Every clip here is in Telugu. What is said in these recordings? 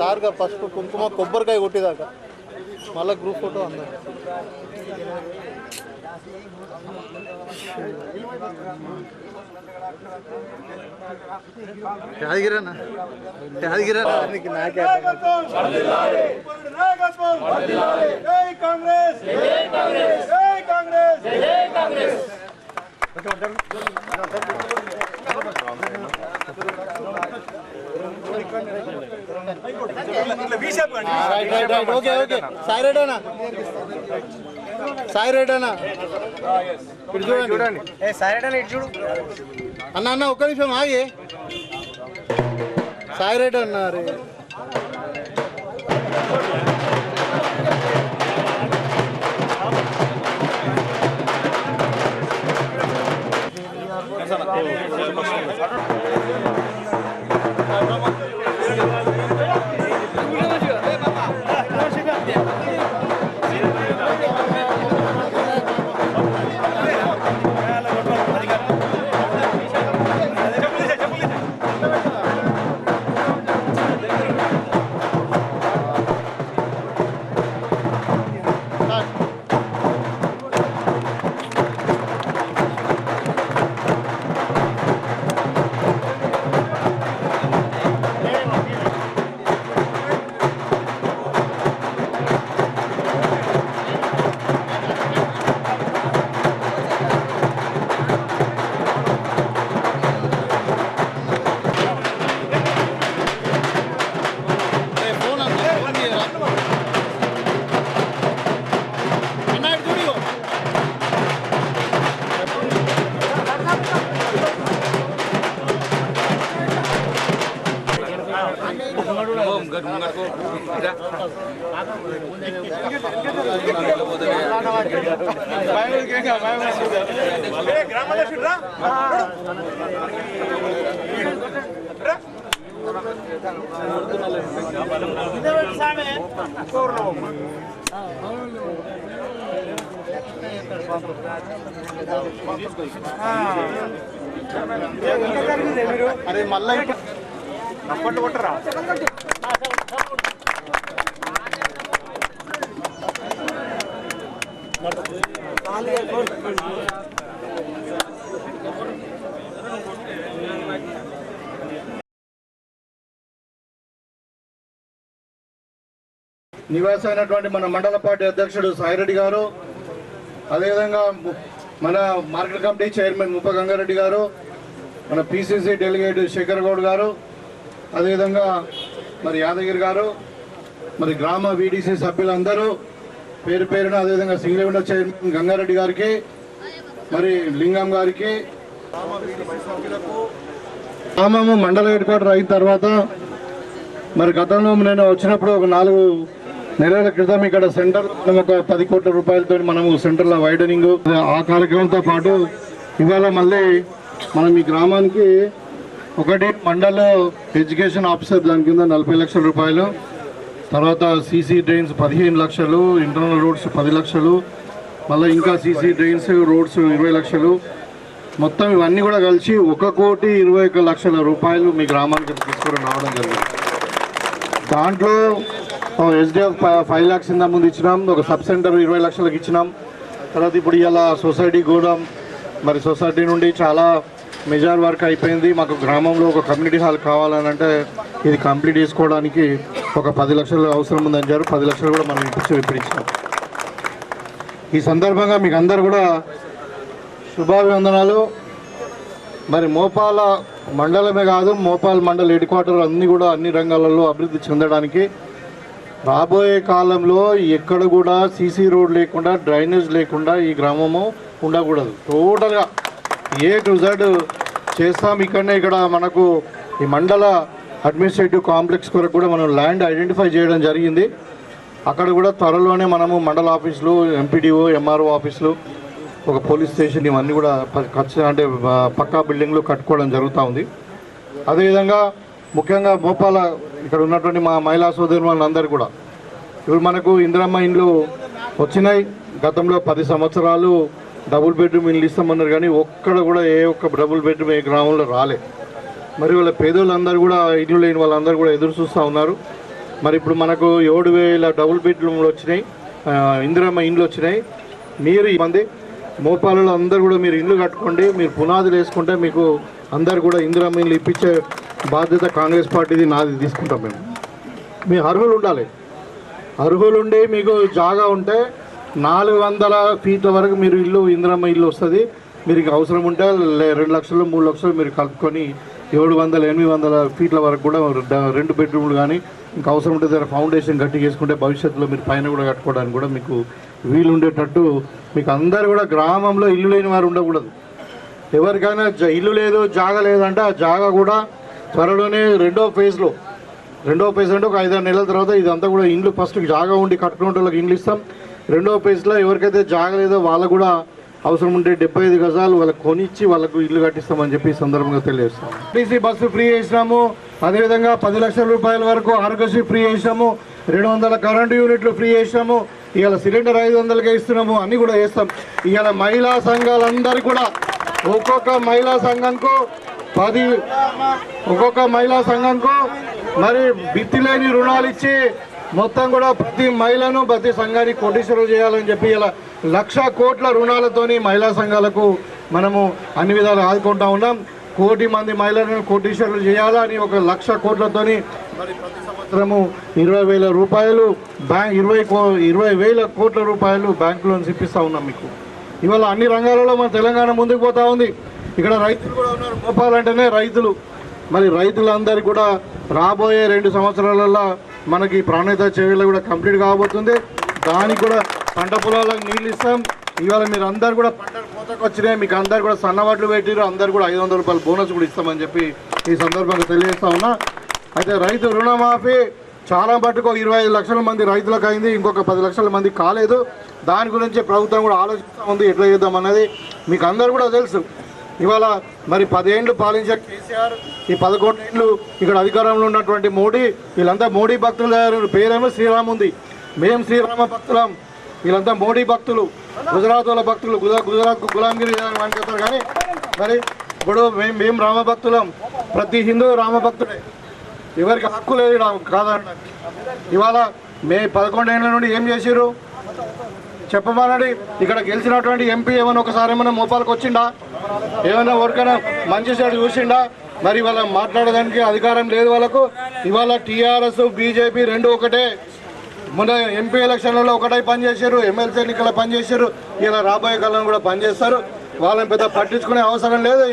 సార్గా పసుపు కుంకుమ కొబ్బరికాయ కొట్టేదాకా మళ్ళీ గ్రూప్ ఫోటో అందరు యాదగిరన్నా యాదగిరన్నా నాకే ఓకే ఓకే సాయి రెడ్డి అన్న సాయి రెడ్డి అన్న ఇటు చూడండి సాయి రెడ్డి అన్న ఇటు చూడు అన్న అన్న ఒక్క నిమిషం ఆగి సాయి రెడ్డి అన్నారు అరే మళ్ళీ అప్పట్లో కొట్టరా నివాసమైనటువంటి మన మండల పార్టీ అధ్యక్షుడు సాయిరెడ్డి గారు, అదేవిధంగా మన మార్కెట్ కమిటీ చైర్మన్ ముప్ప గంగారెడ్డి గారు, మన పిసిసి డెలిగేట్ శేఖర్ గౌడ్ గారు, అదేవిధంగా మరి యాదగిరి గారు, మరి గ్రామ వీడీసీ సభ్యులందరూ పేరు పేరున, అదేవిధంగా సింగరేవిండ చైర్మన్ గంగారెడ్డి గారికి, మరి లింగం గారికి, గ్రామము మండల హెడ్ క్వార్టర్ అయిన తర్వాత మరి గతంలో నేను వచ్చినప్పుడు ఒక 4 నెలల క్రితం ఇక్కడ సెంటర్ మనం ఒక 10 కోట్ల రూపాయలతో మనము సెంటర్లో వైడనింగ్ ఆ కార్యక్రమంతో పాటు ఇవాళ మళ్ళీ మనం ఈ గ్రామానికి ఒకటి మండల ఎడ్యుకేషన్ ఆఫీసర్ దాని కింద 40 లక్షల రూపాయలు, తర్వాత సీసీ డ్రైన్స్ 15 లక్షలు, ఇంటర్నల్ రోడ్స్ 10 లక్షలు, మళ్ళీ ఇంకా సీసీ డ్రైన్స్ రోడ్స్ 20 లక్షలు, మొత్తం ఇవన్నీ కూడా కలిసి 1,21,00,000 రూపాయలు మీ గ్రామానికి తీసుకొని రావడం జరిగింది. దాంట్లో ఎస్డిఎఫ్ 5 lakhs ఇంత ముందు ఇచ్చినాం, ఒక సబ్ సెంటర్ 20 లక్షలకు ఇచ్చినాం. తర్వాత ఇప్పుడు ఇలా సొసైటీ కూడా మరి సొసైటీ నుండి చాలా మెజార్ వర్క్ అయిపోయింది. మాకు గ్రామంలో ఒక కమ్యూనిటీ హాల్ కావాలని అంటే ఇది కంప్లీట్ చేసుకోవడానికి ఒక 10 లక్షలు అవసరం ఉందని చెప్పారు. 10 లక్షలు కూడా మనం ఇప్పించాం. ఈ సందర్భంగా మీకు అందరు కూడా శుభాభివందనాలు. మరి మోపాల మండలమే కాదు, మోపాల్ మండల్ హెడ్ క్వార్టర్ అన్నీ కూడా అన్ని రంగాలలో అభివృద్ధి చెందడానికి రాబోయే కాలంలో ఎక్కడ కూడా సీసీ రోడ్ లేకుండా, డ్రైనేజ్ లేకుండా ఈ గ్రామము ఉండకూడదు. టోటల్గా ఏ టు జెడ్ చేస్తాం. ఇక్కడ మనకు ఈ మండల అడ్మినిస్ట్రేటివ్ కాంప్లెక్స్ కొరకు కూడా మనం ల్యాండ్ ఐడెంటిఫై చేయడం జరిగింది. అక్కడ కూడా త్వరలోనే మనము మండల ఆఫీసులు, ఎంపీడీఓ, ఎంఆర్ఓ ఆఫీసులు, ఒక పోలీస్ స్టేషన్ ఇవన్నీ కూడా అంటే పక్కా బిల్డింగ్లు కట్టుకోవడం జరుగుతూ ఉంది. అదేవిధంగా ముఖ్యంగా భోపాల ఇక్కడ ఉన్నటువంటి మా మహిళా సోదరులందరూ కూడా ఇప్పుడు మనకు ఇందిరమ్మ ఇండ్లు వచ్చినాయి. గతంలో 10 సంవత్సరాలు డబుల్ బెడ్రూమ్ ఇండ్లు ఇస్తామన్నారు, కానీ ఒక్కడ కూడా ఏ ఒక్క డబుల్ బెడ్రూమ్ ఏ గ్రామంలో రాలే. మరి వాళ్ళ పేదోళ్ళందరూ కూడా ఇల్లు లేని వాళ్ళందరూ కూడా ఎదురు చూస్తూ ఉన్నారు. మరి ఇప్పుడు మనకు 7,000 డబుల్ బెడ్రూమ్లు వచ్చినాయి, ఇందిరమ్మ ఇండ్లు వచ్చినాయి. మీరు మంది మోపాలలో అందరు కూడా మీరు ఇల్లు కట్టుకోండి, మీరు పునాదులు వేసుకుంటే మీకు అందరు కూడా ఇందిరమ్మ ఇల్లు ఇప్పించే బాధ్యత కాంగ్రెస్ పార్టీది, నాది తీసుకుంటాం మేము. మీ అర్హులు ఉండాలి, అర్హులు ఉండి మీకు జాగా ఉంటే 400 ఫీట్ల వరకు మీరు ఇల్లు ఇందిరమ్మ ఇల్లు వస్తుంది. మీరు అవసరం ఉంటే 2 లక్షలు 3 లక్షలు మీరు కలుపుకొని 700-800 ఫీట్ల వరకు కూడా 2 బెడ్రూమ్లు కానీ ఇంకా అవసరం ఉంటే దగ్గర ఫౌండేషన్ గట్టి చేసుకుంటే భవిష్యత్తులో మీరు పైన కూడా కట్టుకోవడానికి కూడా మీకు వీలు ఉండేటట్టు మీకు అందరు కూడా గ్రామంలో ఇల్లు లేని వారు ఉండకూడదు. ఎవరికైనా ఇల్లు లేదు జాగా లేదంటే ఆ జాగా కూడా త్వరలోనే రెండో ఫేజ్ అంటే ఒక 5-6 నెలల తర్వాత ఇదంతా కూడా ఇండ్లు ఫస్ట్ జాగా ఉండి కట్టుకునే వాళ్ళకి ఇండ్లు ఇస్తాం. రెండో ఫేజ్లో ఎవరికైతే జాగా లేదో వాళ్ళకు కూడా అవసరం ఉంటే 75 గజాలు వాళ్ళకి కొనిచ్చి వాళ్ళకు ఇల్లు కట్టిస్తామని చెప్పి ఈ సందర్భంగా తెలియజేస్తాం. టీసీ బస్సు ఫ్రీ చేసినాము, అదేవిధంగా 10 లక్షల రూపాయల వరకు ఆరోగ్యశ్రీ ఫ్రీ చేసినాము, 200 కరెంటు యూనిట్లు ఫ్రీ చేసినాము, ఇవాళ సిలిండర్ 500కే ఇస్తున్నాము, అన్నీ కూడా చేస్తాం. ఇవాళ మహిళా సంఘాలందరూ కూడా ఒక్కొక్క మహిళా సంఘంకు మరి బిత్తి లేని రుణాలు ఇచ్చి మొత్తం కూడా ప్రతి మహిళను ప్రతి సంఘానికి కోటీశ్వరులు చేయాలని చెప్పి ఇలా 1,00,000 కోట్ల రుణాలతోని మహిళా సంఘాలకు మనము అన్ని విధాలు ఆదుకుంటా ఉన్నాం. 1 కోటి మంది మహిళలను కోటీశ్వరులు చేయాలని ఒక 1,00,000 కోట్లతోని మరి ప్రతి సంవత్సరము 20,000 రూపాయలు 20,000 కోట్ల రూపాయలు బ్యాంకు లోన్స్ ఇప్పిస్తూ ఉన్నాం మీకు. ఇవాళ అన్ని రంగాలలో మన తెలంగాణ ముందుకు పోతా ఉంది. ఇక్కడ రైతులు కూడా ఉన్నారు, మోపాలంటేనే రైతులు. మరి రైతులందరికీ కూడా రాబోయే 2 సంవత్సరాలలో మనకి ప్రాణహిత చర్యలు కూడా కంప్లీట్ కాబోతుంది. దానికి కూడా పంట పొలాలకు నీళ్ళు ఇస్తాం. ఇవాళ మీరు అందరు కూడా పంటలు కోతకు వచ్చినాయి, మీకు అందరు కూడా సన్నవాట్లు పెట్టిరు, అందరు కూడా 500 రూపాయల బోనస్ కూడా ఇస్తామని చెప్పి ఈ సందర్భంగా తెలియజేస్తా ఉన్నా. అయితే రైతు రుణమాఫీ చాలా మటుకు 25 లక్షల మంది రైతులకు అయింది, ఇంకొక 10 లక్షల మంది కాలేదు. దాని గురించి ప్రభుత్వం కూడా ఆలోచిస్తూ ఉంది ఎట్లా చేద్దాం అన్నది. మీకు అందరు కూడా తెలుసు, ఇవాళ మరి 10 ఏళ్ళు పాలించే కేసీఆర్, ఈ 11 ఏళ్ళు ఇక్కడ అధికారంలో ఉన్నటువంటి మోడీ, వీళ్ళంతా మోడీ భక్తులు తయారు. పేరేమో శ్రీరామ్ ఉంది, మేము శ్రీరామ భక్తులం, వీళ్ళంతా మోడీ భక్తులు, గుజరాత్ వాళ్ళ భక్తులు, గుజరాత్కు గులాంగిరి అంటారు. కానీ మరి ఇప్పుడు మేము రామ భక్తులం, ప్రతి హిందూ రామ భక్తుడే, ఎవరికి హక్కు లేదు కాదంట. ఇవాళ 11 ఏళ్ళ నుండి ఏం చేసిర్రు చెప్పమానండి. ఇక్కడ గెలిచినటువంటి ఎంపీ ఏమైనా ఒకసారి ఏమైనా మోపాలకు వచ్చిండా, ఏమైనా ఎవరికైనా మంచి సైడ్ చూసిండా? మరి వాళ్ళ మాట్లాడడానికి అధికారం లేదు వాళ్ళకు. ఇవాళ టీఆర్ఎస్ బీజేపీ రెండు ఒకటే. మొన్న ఎంపీ ఎలక్షన్లలో ఒకటై పనిచేశారు, ఎమ్మెల్సీ ఎన్నికల పనిచేశారు, ఇలా రాబోయే కాలం కూడా పనిచేస్తారు. వాళ్ళని పెద్ద పట్టించుకునే అవసరం లేదు.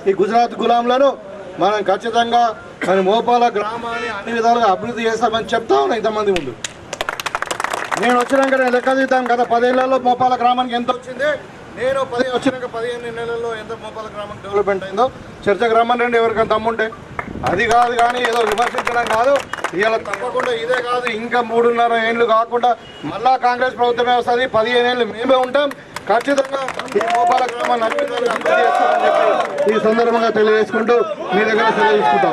ఈ గుజరాత్ గులాంలను మనం ఖచ్చితంగా మరి మోపాల గ్రామాన్ని అన్ని విధాలుగా అభివృద్ధి చేస్తామని చెప్తా ఉన్నా ఇంతమంది ముందు. నేను వచ్చినాక నేను లెక్క తీద్దాం కదా, 10 ఏళ్లలో మోపాల గ్రామానికి ఎంత వచ్చింది, నేను వచ్చినాక 15 నెలల్లో ఎంత మోపాల గ్రామానికి డెవలప్మెంట్ అయిందో చర్చ గ్రామం రండి ఎవరికైనా దమ్ముంటే. అది కాదు కానీ ఏదో విమర్శించడం కాదు. ఇవాళ తప్పకుండా ఇదే కాదు, ఇంకా 3.5 ఏళ్ళు కాకుండా మళ్ళా కాంగ్రెస్ ప్రభుత్వమే వస్తుంది, 15 ఏళ్ళు మేమే ఉంటాం. ఖచ్చితంగా ఈ మోపాల గ్రామాన్ని అభివృద్ధి చేస్తామని చెప్పి ఈ సందర్భంగా తెలియజేసుకుంటూ మీ దగ్గర సెలవు తీసుకుంటాం.